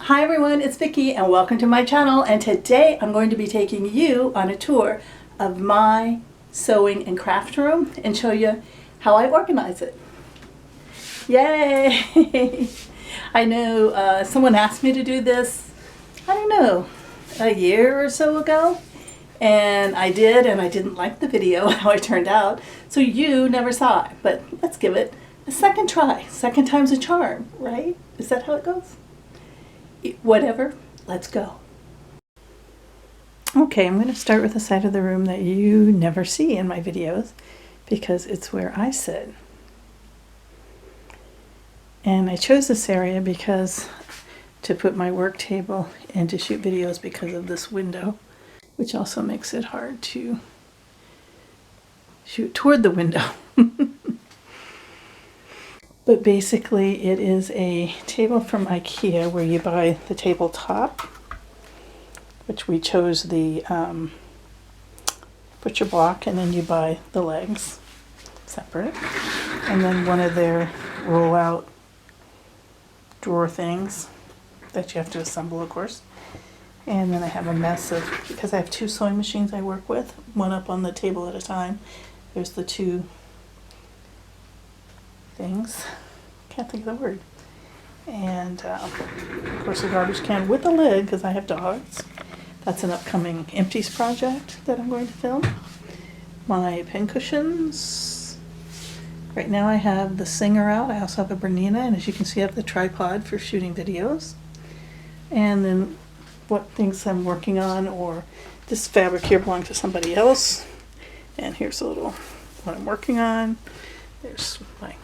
Hi everyone, it's Vicki and welcome to my channel, and today I'm going to be taking you on a tour of my sewing and craft room and show you how I organize it. Yay! I know someone asked me to do this, I don't know, a year or so ago, and I did, and I didn't like the video how it turned out, so you never saw it, but let's give it a second try. Second time's a charm, right? Is that how it goes? Whatever, let's go. Okay, I'm going to start with the side of the room that you never see in my videos because it's where I sit. And I chose this area because to put my work table and to shoot videos because of this window, which also makes it hard to shoot toward the window. But basically it is a table from IKEA where you buy the tabletop, which we chose the butcher block, and then you buy the legs separate. And then one of their roll-out drawer things that you have to assemble, of course. And then I have a mess of, because I have two sewing machines I work with, one up on the table at a time. There's the two things. Can't think of the word. And of course a garbage can with a lid because I have dogs. That's an upcoming empties project that I'm going to film. My pincushions. Right now I have the Singer out. I also have a Bernina, and as you can see I have the tripod for shooting videos. And then what things I'm working on, or this fabric here belonged to somebody else. And here's a little what I'm working on. There's my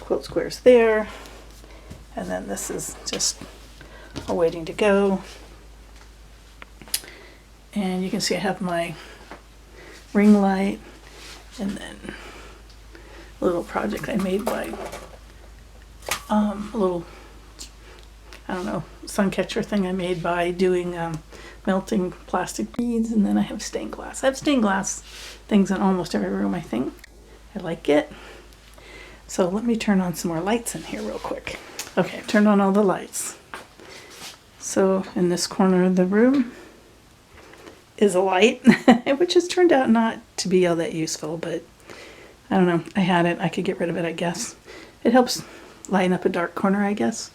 quilt squares there, and then this is just all waiting to go. And you can see I have my ring light, and then a little project I made by a little, I don't know, sun catcher thing I made by doing melting plastic beads. And then I have stained glass. I have stained glass things in almost every room, I think. I like it. So let me turn on some more lights in here real quick. Okay, I've turned on all the lights. So in this corner of the room is a light, which has turned out not to be all that useful, but I don't know. I had it. I could get rid of it, I guess. It helps lighten up a dark corner, I guess.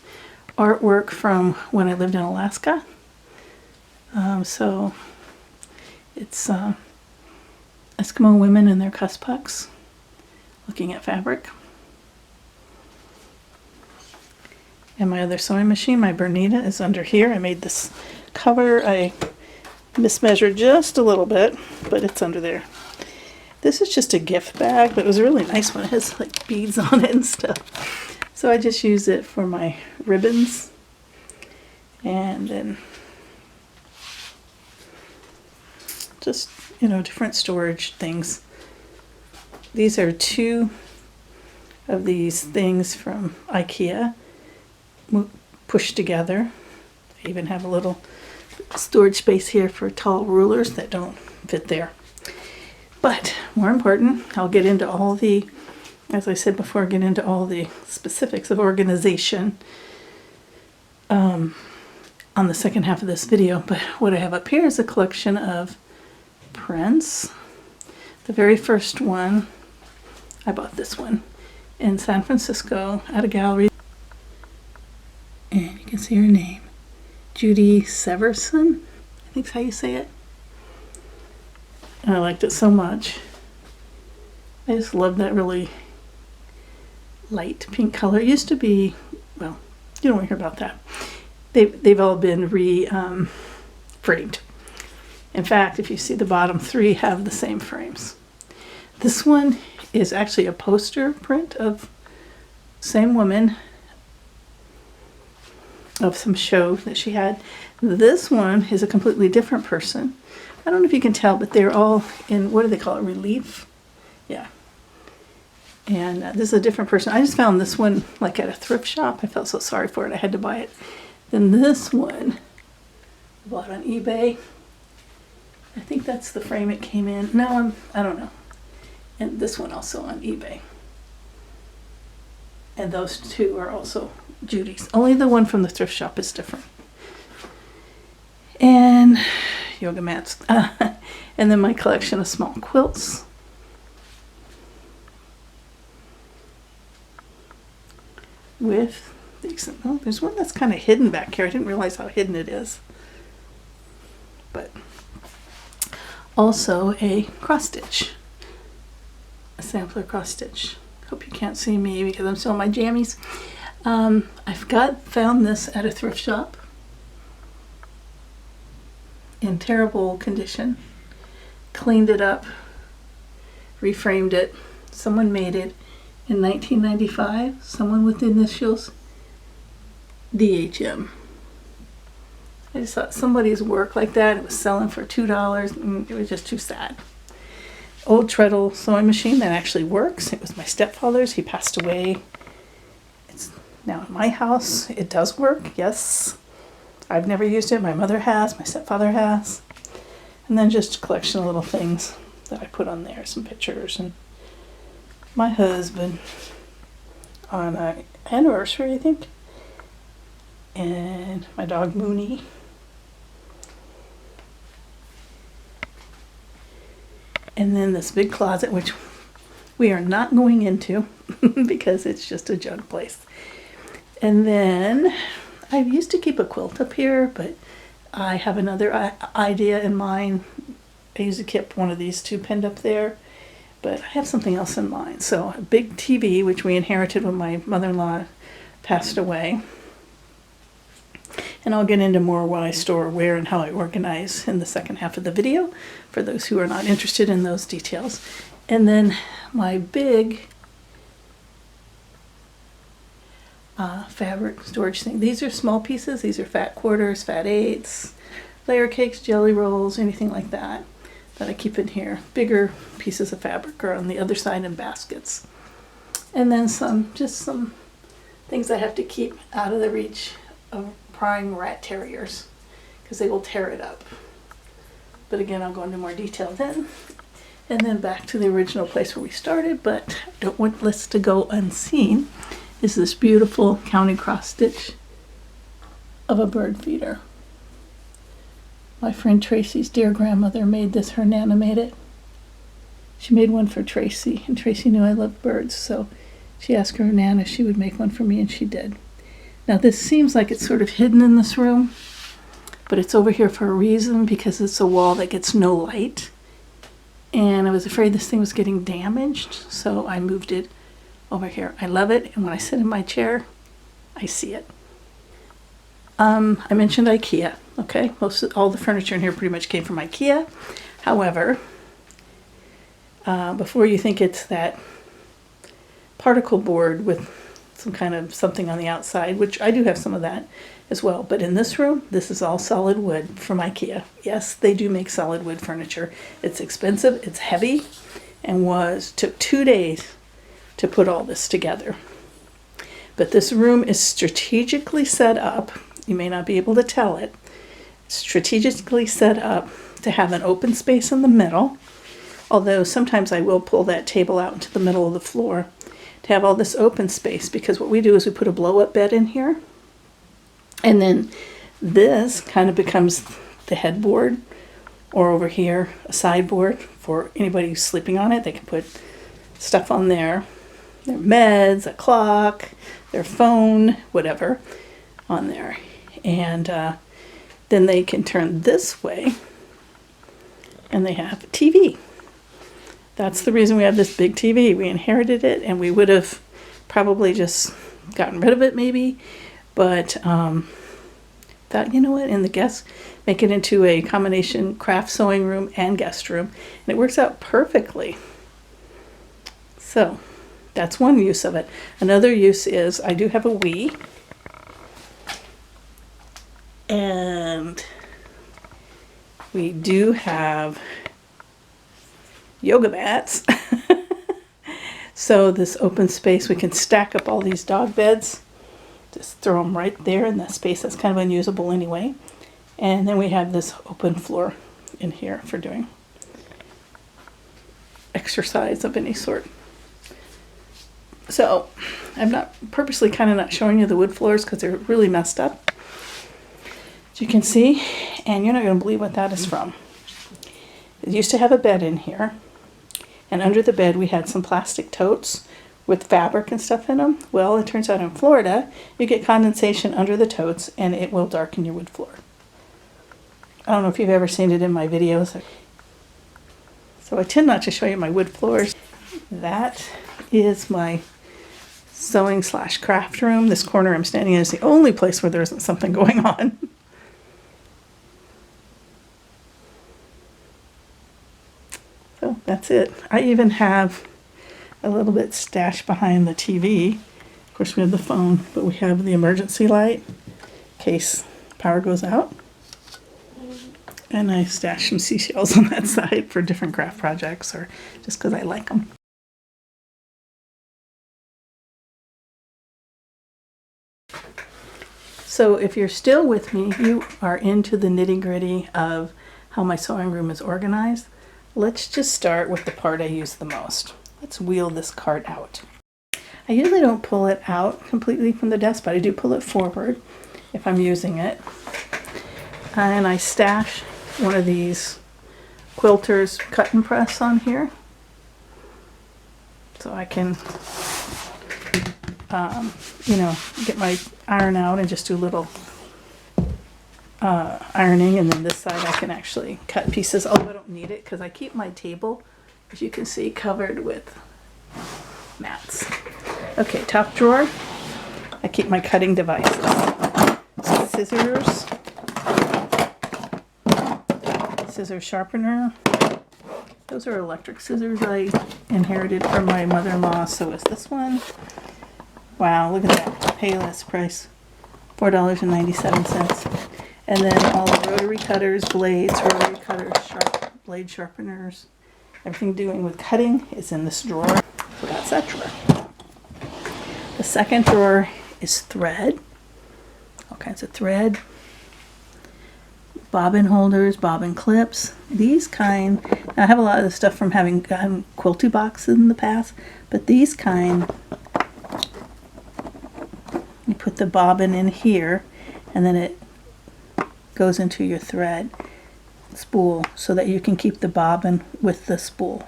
Artwork from when I lived in Alaska. So it's Eskimo women in their cuspucks looking at fabric. And my other sewing machine, my Bernina, is under here. I made this cover. I mismeasured just a little bit, but it's under there. This is just a gift bag, but it was a really nice one. It has like beads on it and stuff. So I just use it for my ribbons. And then just, you know, different storage things. These are two of these things from IKEA. Pushed together. I even have a little storage space here for tall rulers that don't fit there. But more important, I'll get into all the, as I said before, get into all the specifics of organization on the second half of this video. But what I have up here is a collection of prints. The very first one, I bought this one in San Francisco at a gallery. And you can see her name, Judy Severson, I think is how you say it. And I liked it so much. I just love that really light pink color. It used to be, well, you don't want to hear about that. They've all been framed. In fact, if you see the bottom three have the same frames. This one is actually a poster print of same woman, of some show that she had. This one is a completely different person. I don't know if you can tell, but they're all in, what do they call it, relief? Yeah. And this is a different person. I just found this one like at a thrift shop. I felt so sorry for it. I had to buy it. Then this one I bought on eBay. I think that's the frame it came in. No, I don't know. And this one also on eBay. And those two are also Judy's. Only the one from the thrift shop is different. And yoga mats. And then my collection of small quilts. With these, oh, there's one that's kind of hidden back here. I didn't realize how hidden it is. But also a cross stitch. A sampler cross stitch. Hope you can't see me because I'm still in my jammies. Found this at a thrift shop in terrible condition. Cleaned it up, reframed it. Someone made it in 1995. Someone with the initials DHM. I just thought somebody's work like that, it was selling for $2, and it was just too sad. Old Treadle sewing machine that actually works. It was my stepfather's. He passed away. It's now in my house. It does work, yes. I've never used it. My mother has. My stepfather has. And then just a collection of little things that I put on there. Some pictures. And my husband on an anniversary, I think. And my dog Mooney. And then this big closet, which we are not going into because it's just a junk place. And then I used to keep a quilt up here, but I have another idea in mind. I used to keep one of these two pinned up there, but I have something else in mind. So a big TV, which we inherited when my mother-in-law passed away. And I'll get into more what I store where and how I organize in the second half of the video for those who are not interested in those details. And then my big fabric storage thing. These are small pieces. These are fat quarters, fat eighths, layer cakes, jelly rolls, anything like that I keep in here. Bigger pieces of fabric are on the other side in baskets. And then just some things I have to keep out of the reach of prying rat terriers because they will tear it up. But again, I'll go into more detail then. And then back to the original place where we started, but I don't want this to go unseen, is this beautiful county cross stitch of a bird feeder. My friend Tracy's dear grandmother made this. Her Nana made it. She made one for Tracy, and Tracy knew I loved birds, so she asked her Nana if she would make one for me, and she did. Now this seems like it's sort of hidden in this room, but it's over here for a reason because it's a wall that gets no light. And I was afraid this thing was getting damaged, so I moved it over here. I love it, and when I sit in my chair, I see it. I mentioned IKEA, okay? All the furniture in here pretty much came from IKEA. However, before you think it's that particle board with some kind of something on the outside, which I do have some of that as well. But in this room, this is all solid wood from IKEA. Yes, they do make solid wood furniture. It's expensive, it's heavy, and took 2 days to put all this together. But this room is strategically set up. You may not be able to tell it. Strategically set up to have an open space in the middle. Although sometimes I will pull that table out into the middle of the floor to have all this open space, because what we do is we put a blow-up bed in here, and then this kind of becomes the headboard, or over here a sideboard for anybody who's sleeping on it. They can put stuff on there, their meds, a clock, their phone, whatever on there, and then they can turn this way and they have a TV. That's the reason we have this big TV. We inherited it, and we would have probably just gotten rid of it maybe, but thought, you know what, in the guest, make it into a combination craft sewing room and guest room, and it works out perfectly. So that's one use of it. Another use is I do have a Wii, and we do have yoga mats. So this open space, we can stack up all these dog beds, just throw them right there in that space that's kind of unusable anyway. And then we have this open floor in here for doing exercise of any sort. So I'm not purposely kind of not showing you the wood floors because they're really messed up, as you can see, and you're not going to believe what that is from. It used to have a bed in here, and under the bed we had some plastic totes with fabric and stuff in them. Well, it turns out in Florida you get condensation under the totes and it will darken your wood floor. I don't know if you've ever seen it in my videos. So I tend not to show you my wood floors. That is my sewing / craft room. This corner I'm standing in is the only place where there isn't something going on. So that's it. I even have a little bit stashed behind the TV. Of course we have the phone, but we have the emergency light in case power goes out. And I stashed some seashells on that side for different craft projects or just because I like them. So if you're still with me, you are into the nitty-gritty of how my sewing room is organized. Let's just start with the part I use the most. Let's wheel this cart out. I usually don't pull it out completely from the desk, but I do pull it forward if I'm using it. And I stash one of these quilters cut and press on here. So I can get my iron out and just do a little ironing, and then this side I can actually cut pieces, although I don't need it because I keep my table, as you can see, covered with mats. Okay, top drawer, I keep my cutting devices. Scissors, scissor sharpener. Those are electric scissors I inherited from my mother-in-law, so is this one. Wow, look at that. Payless price. $4.97. And then all the rotary cutters, blades, rotary cutters, blade sharpeners. Everything doing with cutting is in this drawer. So that's that drawer. The second drawer is thread. All kinds of thread. Bobbin holders, bobbin clips. These kind, I have a lot of the stuff from having gotten quilty boxes in the past, but these kind, you put the bobbin in here and then it goes into your thread spool so that you can keep the bobbin with the spool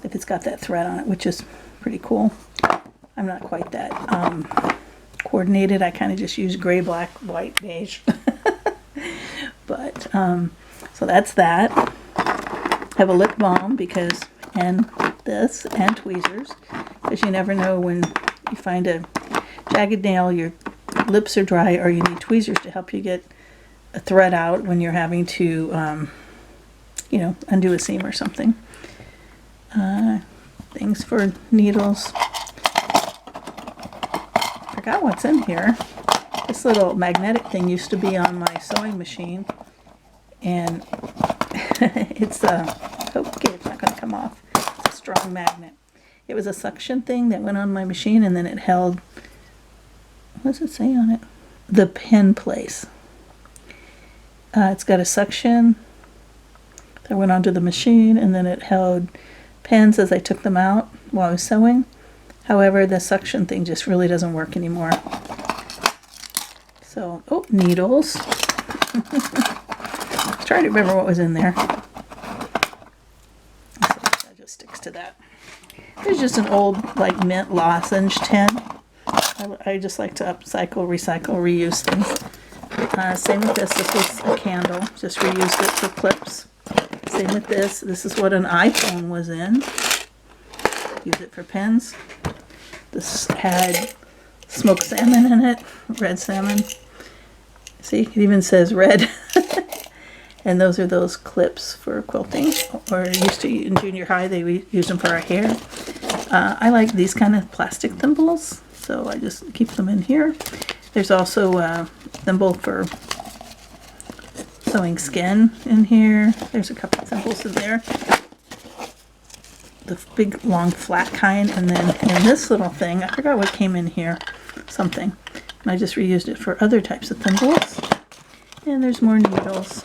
if it's got that thread on it, which is pretty cool. I'm not quite that coordinated. I kind of just use gray, black, white, beige. But so that's that. I have a lip balm and this and tweezers, because you never know when you find a jagged nail, your lips are dry, or you need tweezers to help you get a thread out when you're having to undo a seam or something. Things for needles. Forgot what's in here. This little magnetic thing used to be on my sewing machine, and it's okay, it's not going to come off. It's a strong magnet. It was a suction thing that went on my machine, and then it held, what does it say on it? The pen place. It's got a suction that went onto the machine, and then it held pens as I took them out while I was sewing. However, the suction thing just really doesn't work anymore. So, needles. Trying to remember what was in there. So that just sticks to that. There's just an old, mint lozenge tin. I just like to upcycle, recycle, reuse things. Same with this. This was a candle. Just reused it for clips. Same with this. This is what an iPhone was in. Use it for pens. This had smoked salmon in it. Red salmon. See, it even says red. And those are those clips for quilting. Or used to in junior high, they used them for our hair. I like these kind of plastic thimbles, so I just keep them in here. There's also a thimble for sewing skin in here. There's a couple of thimbles in there. The big, long, flat kind. And then in this little thing, I forgot what came in here. Something. And I just reused it for other types of thimbles. And there's more needles.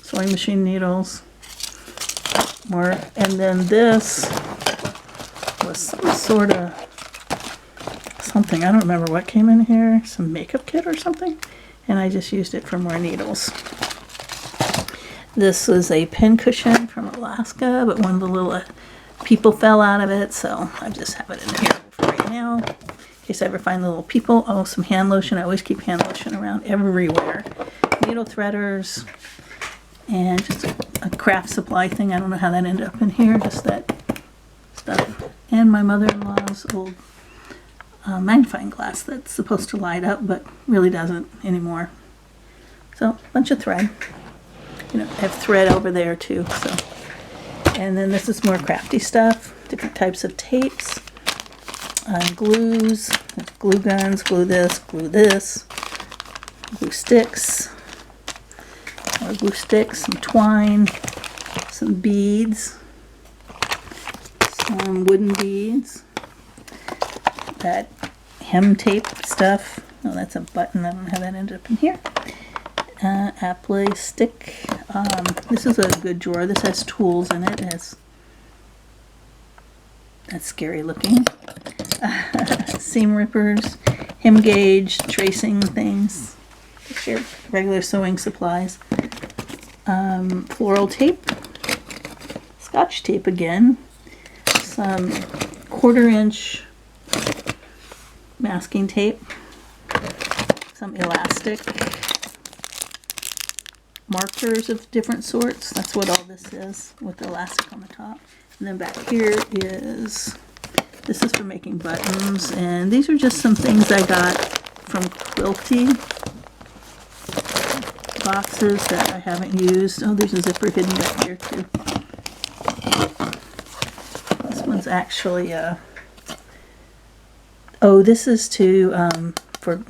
Sewing machine needles. More. And then this was some sort of something. I don't remember what came in here. Some makeup kit or something. And I just used it for more needles. This was a pincushion from Alaska, but one of the little people fell out of it, so I just have it in here for right now. In case I ever find the little people. Oh, some hand lotion. I always keep hand lotion around everywhere. Needle threaders. And just a craft supply thing. I don't know how that ended up in here. Just that stuff. And my mother-in-law's old magnifying glass that's supposed to light up, but really doesn't anymore. So, a bunch of thread. You know, I have thread over there too. So, and then this is more crafty stuff. Different types of tapes, glues, glue guns, glue this, glue sticks, more glue sticks, some twine, some beads, some wooden beads, that hem tape stuff. Oh, that's a button. I don't know how that ended up in here. Apple stick. This is a good drawer. This has tools in it. It has, that's scary looking. Seam rippers, hem gauge, tracing things. Just your regular sewing supplies. Floral tape. Scotch tape again. Some 1/4 inch masking tape. Some elastic. Markers of different sorts. That's what all this is, with the elastic on the top. And then back here is, this is for making buttons, and these are just some things I got from Quilting boxes that I haven't used. Oh, there's a zipper hidden back here too. This one's actually oh, this is to for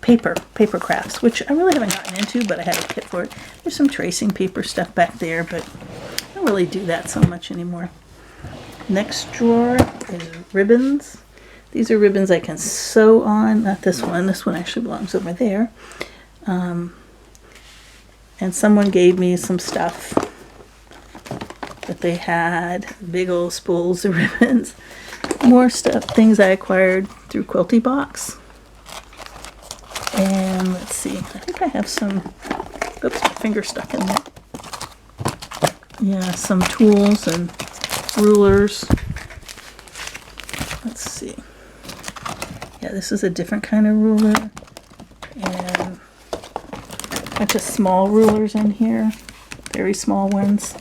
paper crafts, which I really haven't gotten into, but I had a kit for it. There's some tracing paper stuff back there, but I don't really do that so much anymore. Next drawer is ribbons. These are ribbons I can sew on. Not this one. This one actually belongs over there. And someone gave me some stuff that they had. Big old spools of ribbons. More stuff, things I acquired through Quilty Box. And let's see, I think I have some, oops, my finger stuck in there. Yeah, some tools and rulers. Let's see. Yeah, this is a different kind of ruler. And a bunch of small rulers in here. Very small ones,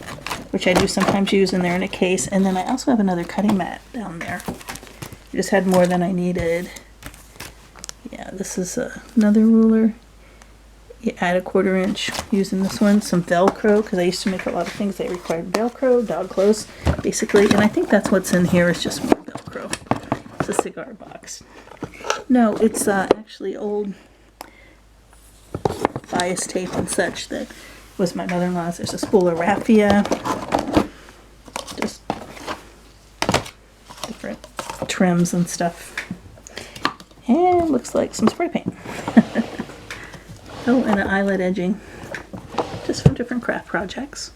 which I do sometimes use, and they're in a case. And then I also have another cutting mat down there. I just had more than I needed. Yeah, this is another ruler. You add 1/4 inch using this one. Some Velcro, because I used to make a lot of things that required Velcro, dog clothes, basically. And I think that's what's in here is just more Velcro. It's a cigar box. No, it's actually old bias tape and such that was my mother-in-law's. There's a spool of raffia. Just different trims and stuff. And looks like some spray paint. Oh, and an eyelet edging. Just from different craft projects.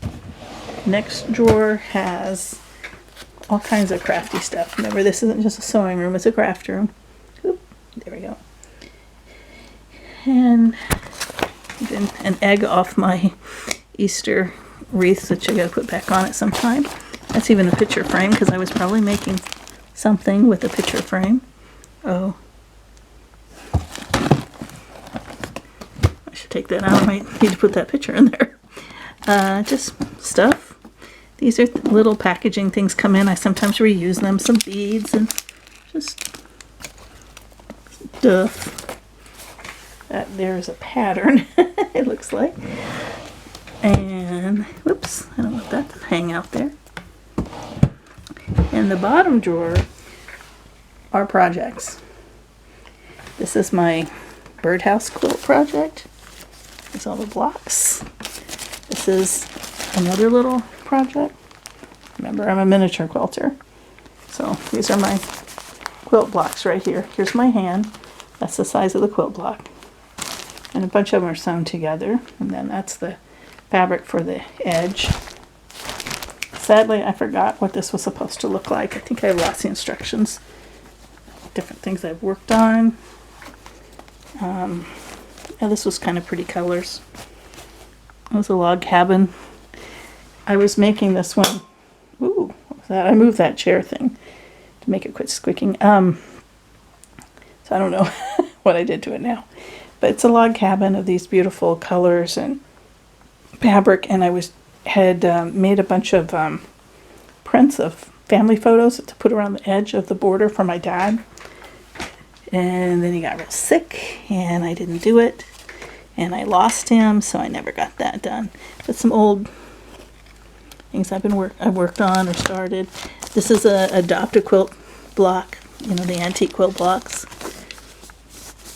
Next drawer has all kinds of crafty stuff. Remember, this isn't just a sewing room, it's a craft room. Oop, there we go. And even an egg off my Easter wreath, which I gotta put back on at some time. That's even a picture frame, because I was probably making something with a picture frame. Oh. Take that out. I might need to put that picture in there. Just stuff. These are little packaging things come in. I sometimes reuse them. Some beads and just stuff. There's a pattern. It looks like. And whoops, I don't want that to hang out there. And the bottom drawer are projects. This is my Birdhouse quilt project. There's all the blocks. This is another little project. Remember, I'm a miniature quilter. So these are my quilt blocks right here. Here's my hand. That's the size of the quilt block. And a bunch of them are sewn together. And then that's the fabric for the edge. Sadly, I forgot what this was supposed to look like. I think I lost the instructions. different things I've worked on. Yeah, this was kind of pretty colors. It was a log cabin. I was making this one. Ooh, what was that? I moved that chair thing to make it quit squeaking. So I don't know what I did to it now. But it's a log cabin of these beautiful colors and fabric, and I had made a bunch of prints of family photos to put around the edge of the border for my dad. And then he got real sick, and I didn't do it. And I lost him, so I never got that done. But some old things I've worked on or started. This is a Adopt-A-Quilt block, you know, the antique quilt blocks.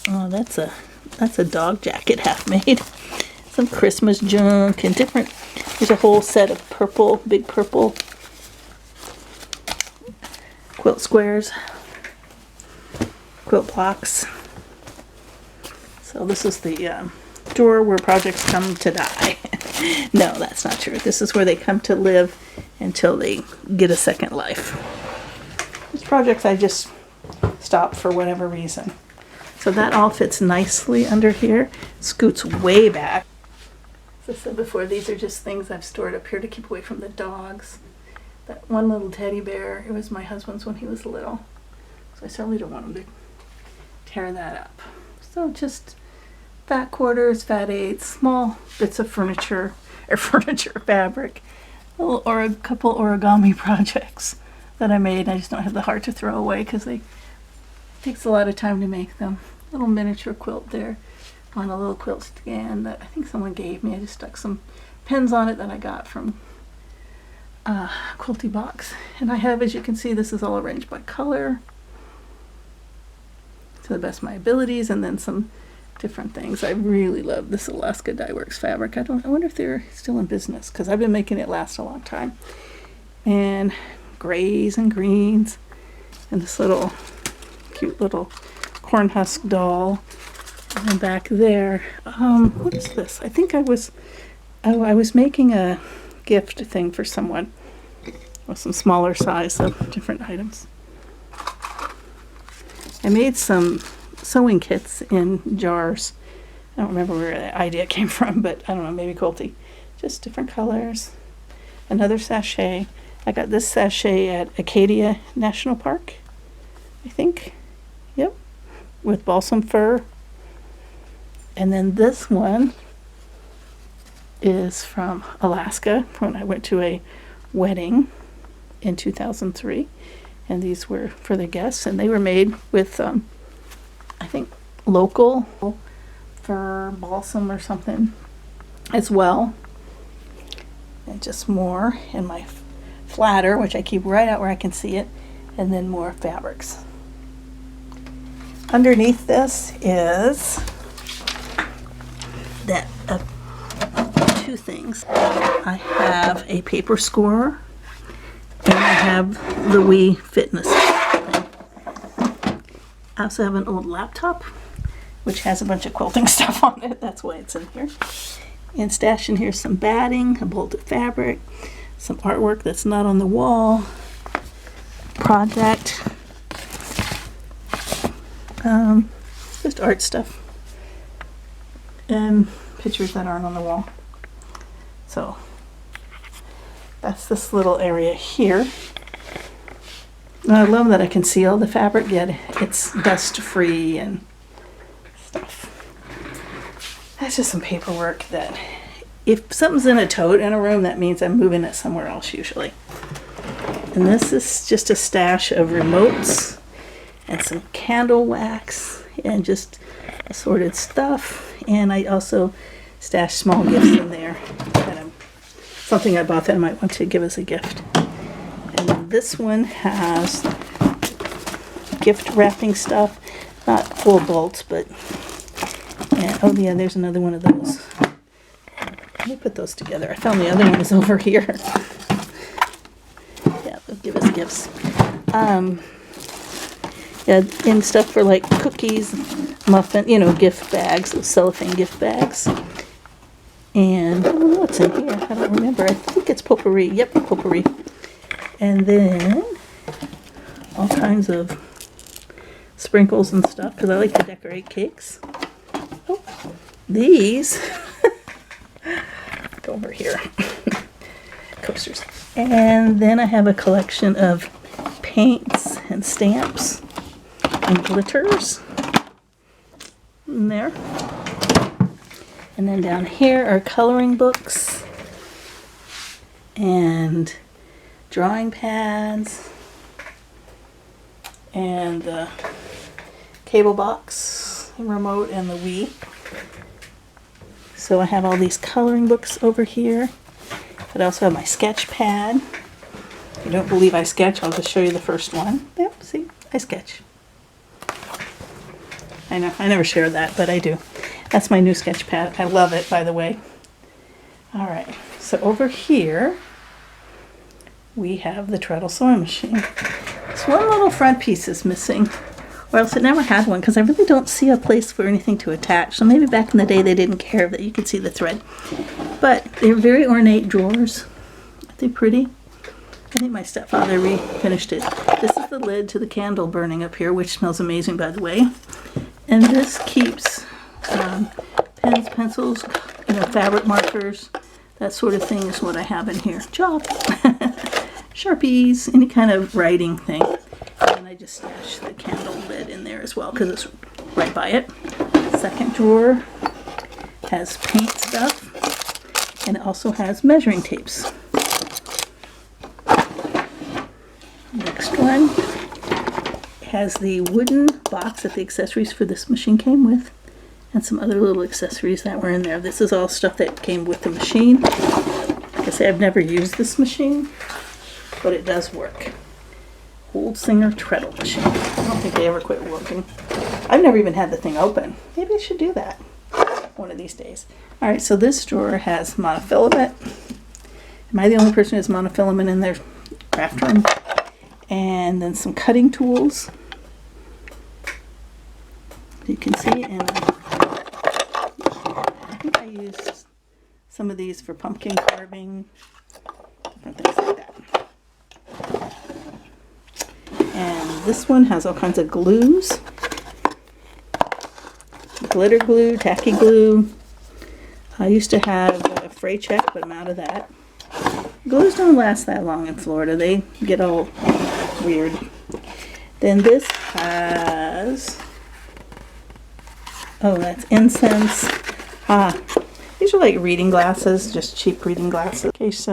Oh, that's a dog jacket half made. Some Christmas junk and different. There's a whole set of purple, big purple quilt squares, quilt blocks. So this is the drawer where projects come to die. No, that's not true. This is where they come to live until they get a second life. These projects I just stopped for whatever reason. So that all fits nicely under here. Scoots way back. As I said before, these are just things I've stored up here to keep away from the dogs. That one little teddy bear, it was my husband's when he was little. So I certainly don't want him to tear that up. So just fat quarters, fat eighths, small bits of furniture, or fabric, or a couple origami projects that I made. I just don't have the heart to throw away because it takes a lot of time to make them. Little miniature quilt there on a little quilt stand that I think someone gave me. I just stuck some pins on it that I got from Quilty Box. And I have, as you can see, this is all arranged by color to the best of my abilities, and then some different things. I really love this Alaska Dye Works fabric. I wonder if they're still in business because I've been making it last a long time. And grays and greens, and this little cute little corn husk doll. And then back there, what is this? I think I was making a gift thing for someone with some smaller size of different items. I made some sewing kits in jars. I don't remember where the idea came from, but I don't know, maybe Quilty. Just different colors. Another sachet. I got this sachet at Acadia National Park, I think. Yep. With balsam fir. And then this one is from Alaska when I went to a wedding in 2003. And these were for the guests, and they were made with I think local fir balsam or something as well. And just more in my flatter, which I keep right out where I can see it, and then more fabrics. Underneath this is that two things. I have a paper scorer, and I have the Wii Fitness thing. I also have an old laptop, which has a bunch of quilting stuff on it. That's why it's in here. And stashed in here some batting, a bolted fabric, some artwork that's not on the wall, project, just art stuff, and pictures that aren't on the wall. So that's this little area here. And I love that I can see all the fabric, yet it's dust free and stuff. That's just some paperwork that if something's in a tote in a room, that means I'm moving it somewhere else usually. And this is just a stash of remotes and some candle wax and just assorted stuff. And I also stashed small gifts in there. Something I bought that I might want to give as a gift. And then this one has gift wrapping stuff. Not full bolts, but yeah, oh yeah, there's another one of those. Let me put those together. I found the other one is over here. Yeah, they'll give us gifts. Yeah, and stuff for like cookies, muffin, gift bags, those cellophane gift bags. And I don't know what's in here. I don't remember. I think it's potpourri. Yep, potpourri. And then all kinds of sprinkles and stuff because I like to decorate cakes. Oh, these go over here. Coasters. And then I have a collection of paints and stamps and glitters in there. And then down here are coloring books and drawing pads and the cable box and remote and the Wii. So I have all these coloring books over here. But I also have my sketch pad. If you don't believe I sketch, I'll just show you the first one. Yep, see, I sketch. I know, I never share that, but I do. That's my new sketch pad. I love it, by the way. All right, so over here, we have the Treadle sewing machine. This one little front piece is missing, or else it never had one, because I really don't see a place for anything to attach. So maybe back in the day they didn't care that you could see the thread. But they're very ornate drawers. Aren't they pretty? I think my stepfather refinished it. This is the lid to the candle burning up here, which smells amazing, by the way. And this keeps pens, pencils, fabric markers, that sort of thing is what I have in here. Chalk, Sharpies, any kind of writing thing. And I just stash the candle lid in there as well because it's right by it. Second drawer has paint stuff. And it also has measuring tapes. Next one has the wooden box that the accessories for this machine came with, and some other little accessories that were in there. This is all stuff that came with the machine. Like I say, I've never used this machine, but it does work. Old Singer Treadle machine. I don't think they ever quit working. I've never even had the thing open. Maybe I should do that one of these days. All right, so this drawer has monofilament. Am I the only person who has monofilament in their craft room? And then some cutting tools. You can see, and I think I used some of these for pumpkin carving, different things like that. And this one has all kinds of glues. Glitter glue, tacky glue. I used to have a fray check, but I'm out of that. Glues don't last that long in Florida. They get all weird. Then this has, oh, that's incense. These are like reading glasses, just cheap reading glasses. In case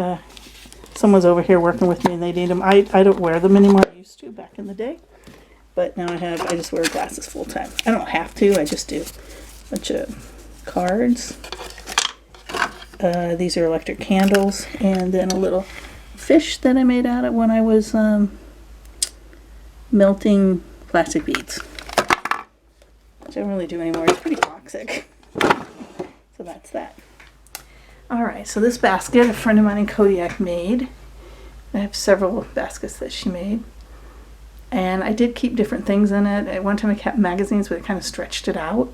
someone's over here working with me and they need them. I don't wear them anymore. I used to back in the day. But now I just wear glasses full time. I don't have to, I just do. Bunch of cards. These are electric candles, and then a little fish that I made out of when I was melting plastic beads, which I don't really do anymore. It's pretty toxic. So that's that. Alright, so this basket a friend of mine in Kodiak made. I have several baskets that she made. And I did keep different things in it. At one time I kept magazines, but I kind of stretched it out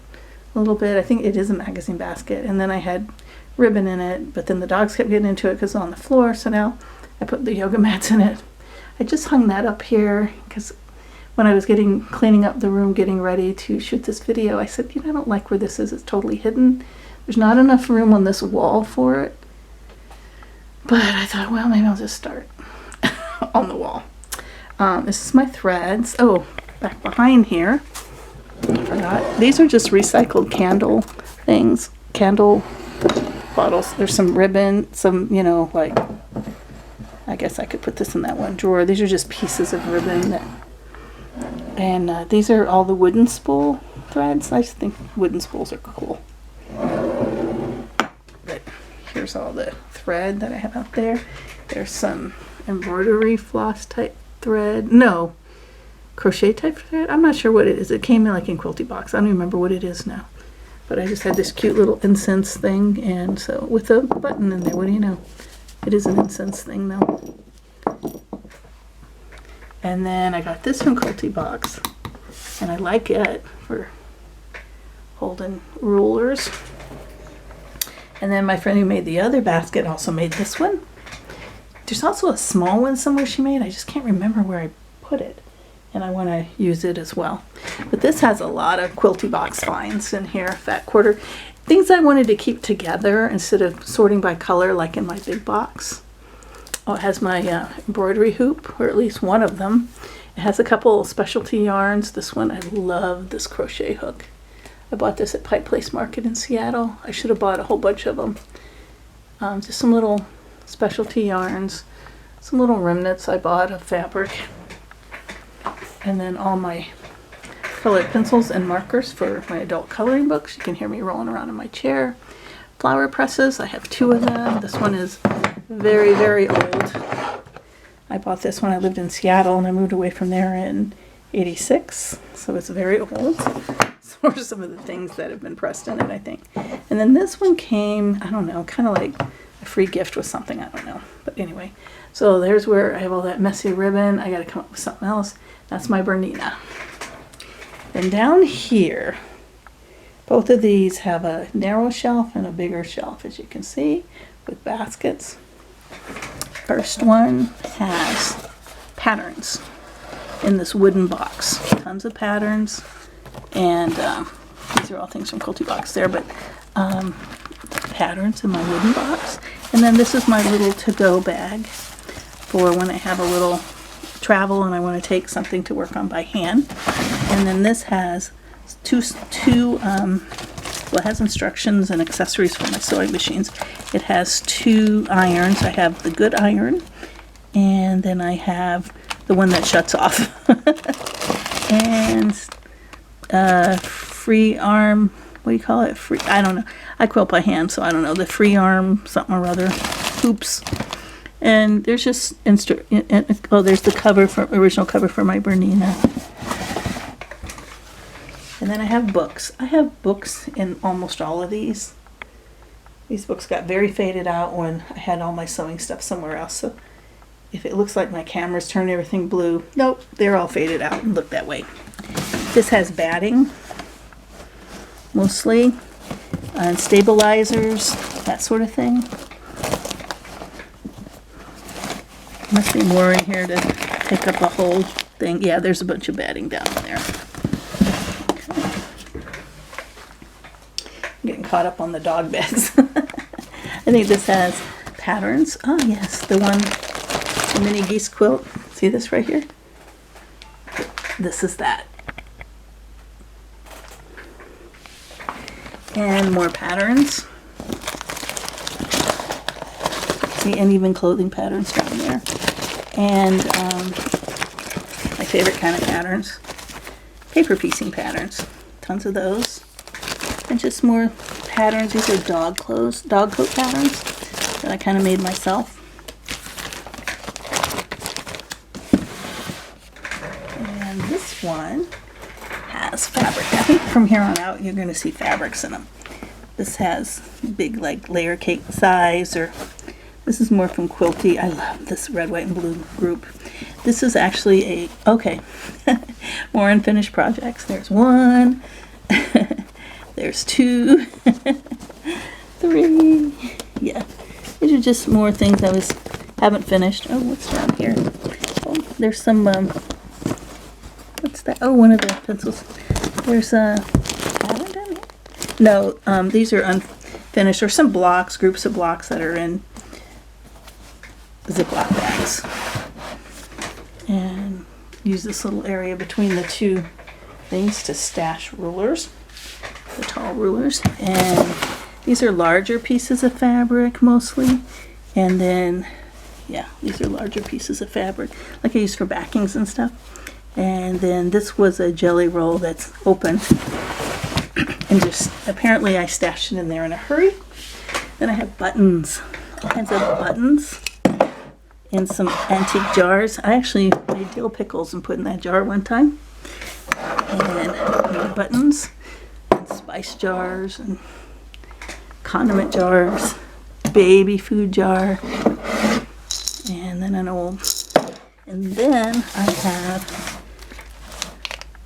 a little bit. I think it is a magazine basket. And then I had ribbon in it, but then the dogs kept getting into it because it's on the floor, so now I put the yoga mats in it. I just hung that up here because when I was cleaning up the room, getting ready to shoot this video, I said, I don't like where this is. It's totally hidden. There's not enough room on this wall for it. But I thought, well, maybe I'll just start on the wall. This is my threads. Oh, back behind here, I forgot. These are just recycled candle things. Candle bottles. There's some ribbon, some, like, I guess I could put this in that one drawer. These are just pieces of ribbon. And these are all the wooden spool threads. I just think wooden spools are cool. But here's all the thread that I have out there. There's some embroidery floss type thread. No, crochet type thread. I'm not sure what it is. It came in like in Quilty box. I don't even remember what it is now. But I just had this cute little incense thing, and so with a button in there, what do you know? It is an incense thing though. And then I got this from Quilty box, and I like it for holding rulers. And then my friend who made the other basket also made this one. There's also a small one somewhere she made. I just can't remember where I put it. and I want to use it as well. But this has a lot of quilty box finds in here, fat quarter. Things I wanted to keep together instead of sorting by color like in my big box. Oh, it has my embroidery hoop, or at least one of them. It has a couple specialty yarns. This one, I love this crochet hook. I bought this at Pike Place Market in Seattle. I should have bought a whole bunch of them. Just some little specialty yarns, some little remnants I bought of fabric, and then all my colored pencils and markers for my adult coloring books. You can hear me rolling around in my chair. Flower presses, I have 2 of them. This one is very, very old. I bought this when I lived in Seattle, and I moved away from there in '86, so it's very old. So are some of the things that have been pressed in it, I think. And then this one came, I don't know, kind of like a free gift with something, I don't know. But anyway, so there's where I have all that messy ribbon. I got to come up with something else. That's my Bernina. And down here, both of these have a narrow shelf and a bigger shelf, as you can see, with baskets. First one has patterns in this wooden box. Tons of patterns. And these are all things from Quilty Box there, but patterns in my wooden box. And then this is my little to-go bag for when I have a little travel and I want to take something to work on by hand. And then this has well, it has instructions and accessories for my sewing machines. It has 2 irons. I have the good iron, and then I have the one that shuts off. And free arm, what do you call it? Free, I don't know. I quilt by hand, so I don't know. The free arm something or other hoops. And there's just there's the cover for original cover for my Bernina. And then I have books. I have books in almost all of these. These books got very faded out when I had all my sewing stuff somewhere else. So if it looks like my camera's turned everything blue, nope, they're all faded out and look that way. This has batting, mostly, and stabilizers, that sort of thing. Must be more in here to take up a whole thing. Yeah, there's a bunch of batting down in there. I'm getting caught up on the dog beds. I think this has patterns. Oh yes, the mini geese quilt. See this right here? This is that. And more patterns. See, and even clothing patterns down there. And my favorite kind of patterns, paper piecing patterns. Tons of those. And just more patterns. These are dog coat patterns that I kind of made myself. And this one has fabric. I think from here on out you're going to see fabrics in them. This has big like layer cake size, or this is more from Quilty. I love this red, white, and blue group. This is actually more unfinished projects. There's 1. There's 2, 3, yeah. These are just more things I haven't finished. Oh, what's down here? Oh, there's some, what's that? Oh, one of the pencils. There's a pattern down here? No, these are unfinished, or some blocks, groups of blocks that are in Ziploc bags. And use this little area between the 2 things to stash rulers. The tall rulers. And these are larger pieces of fabric mostly, and then yeah, these are larger pieces of fabric like I use for backings and stuff. And then this was a jelly roll that's open, and just apparently I stashed it in there in a hurry. Then I have buttons, all kinds of buttons in some antique jars. I actually made dill pickles and put in that jar one time. And more buttons. Spice jars and condiment jars, baby food jar, and then an old, and then I have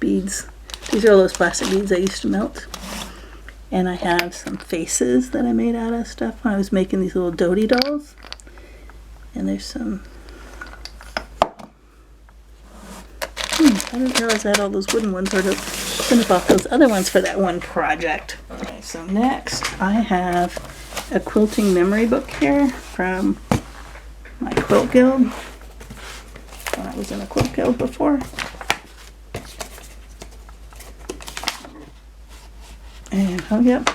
beads. These are all those plastic beads I used to melt. And I have some faces that I made out of stuff when I was making these little Dodie dolls. And there's some I didn't realize I had all those wooden ones, or couldn't have bought those other ones for that one project. Okay, so next I have a quilting memory book here from my quilt guild. I was in a quilt guild before. And, oh yep,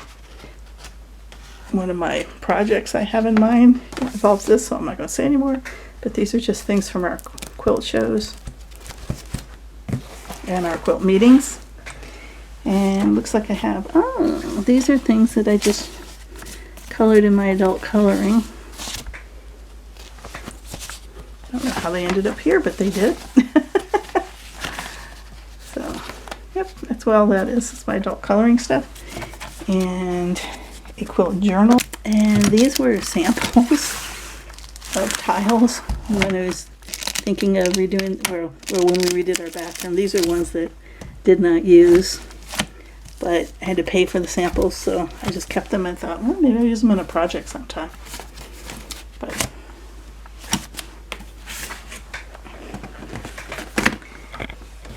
one of my projects I have in mind involves this, so I'm not going to say anymore. But these are just things from our quilt shows and our quilt meetings. And looks like I have, oh, these are things that I just colored in my adult coloring. I don't know how they ended up here, but they did. So, yep, that's what all that is. It's my adult coloring stuff. And a quilt journal. And these were samples of tiles when I was thinking of redoing, or when we redid our bathroom. These are ones that did not use, but I had to pay for the samples, so I just kept them and thought, well, maybe I'll use them in a project sometime. But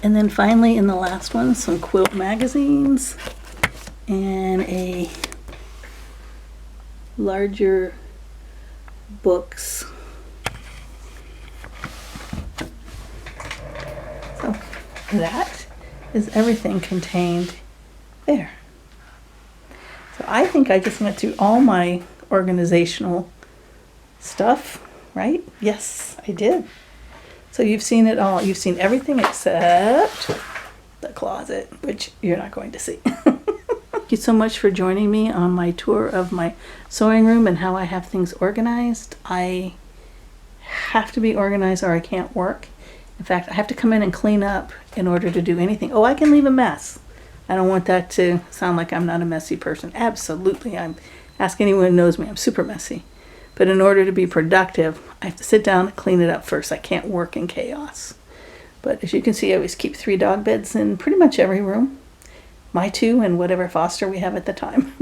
and then finally, in the last one, some quilt magazines and a larger books. So that is everything contained there. So I think I just went through all my organizational stuff, right? Yes, I did. So you've seen it all. You've seen everything except the closet, which you're not going to see. Thank you so much for joining me on my tour of my sewing room and how I have things organized. I have to be organized or I can't work. In fact, I have to come in and clean up in order to do anything. Oh, I can leave a mess. I don't want that to sound like I'm not a messy person. Absolutely. Ask anyone who knows me, I'm super messy. But in order to be productive, I have to sit down and clean it up first. I can't work in chaos. But as you can see, I always keep 3 dog beds in pretty much every room. My 2 and whatever foster we have at the time.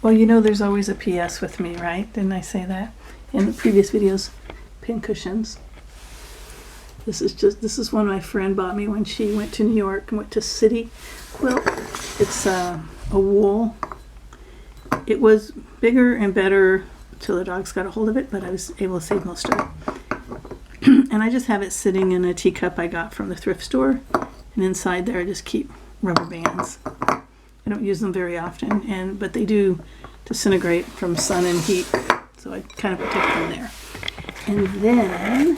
Well, you know there's always a PS with me, right? Didn't I say that in the previous videos? Pincushions. This is one my friend bought me when she went to New York and went to City Quilt. It's a wool. It was bigger and better till the dogs got a hold of it, but I was able to save most of it. And I just have it sitting in a teacup I got from the thrift store. And inside there I just keep rubber bands. I don't use them very often, but they do disintegrate from sun and heat, so I kind of protect them there. And then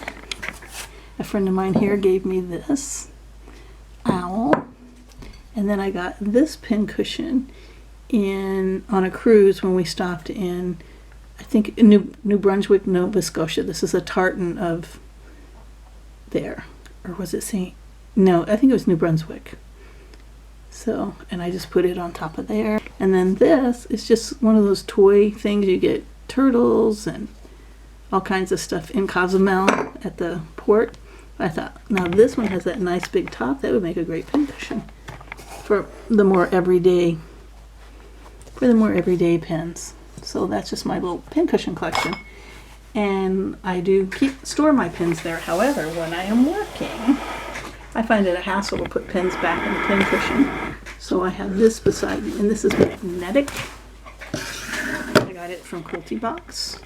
a friend of mine here gave me this owl, and then I got this pincushion on a cruise when we stopped in, I think, New Brunswick, Nova Scotia. This is a tartan of there, or was it St. No, I think it was New Brunswick. So, and I just put it on top of there. And then this is just one of those toy things. You get turtles and all kinds of stuff in Cozumel at the port. I thought, now this one has that nice big top. That would make a great pincushion for the more everyday pins. So that's just my little pincushion collection. And I do store my pins there. However, when I am working, I find it a hassle to put pins back in the pincushion. So I have this beside me, and this is magnetic. I got it from Quilty Box.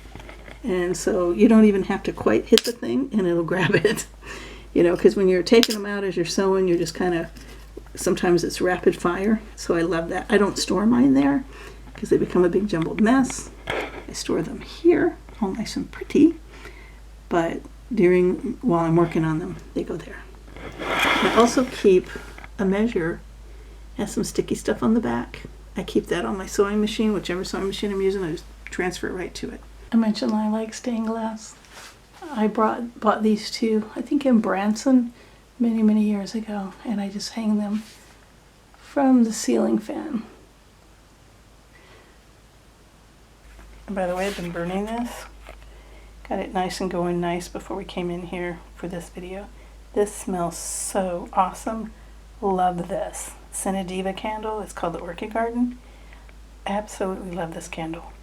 And so you don't even have to quite hit the thing and it'll grab it. You know, because when you're taking them out as you're sewing, you're just kind of, sometimes it's rapid fire. So I love that. I don't store mine there because they become a big jumbled mess. I store them here, all nice and pretty. But while I'm working on them, they go there. I also keep a measure. It has some sticky stuff on the back. I keep that on my sewing machine, whichever sewing machine I'm using, I just transfer it right to it. I mentioned I like stained glass. I bought these 2, I think in Branson, many years ago, and I just hang them from the ceiling fan. And by the way, I've been burning this. Got it nice and going nice before we came in here for this video. This smells so awesome. Love this. Cinediva candle. It's called the Orchid Garden. Absolutely love this candle.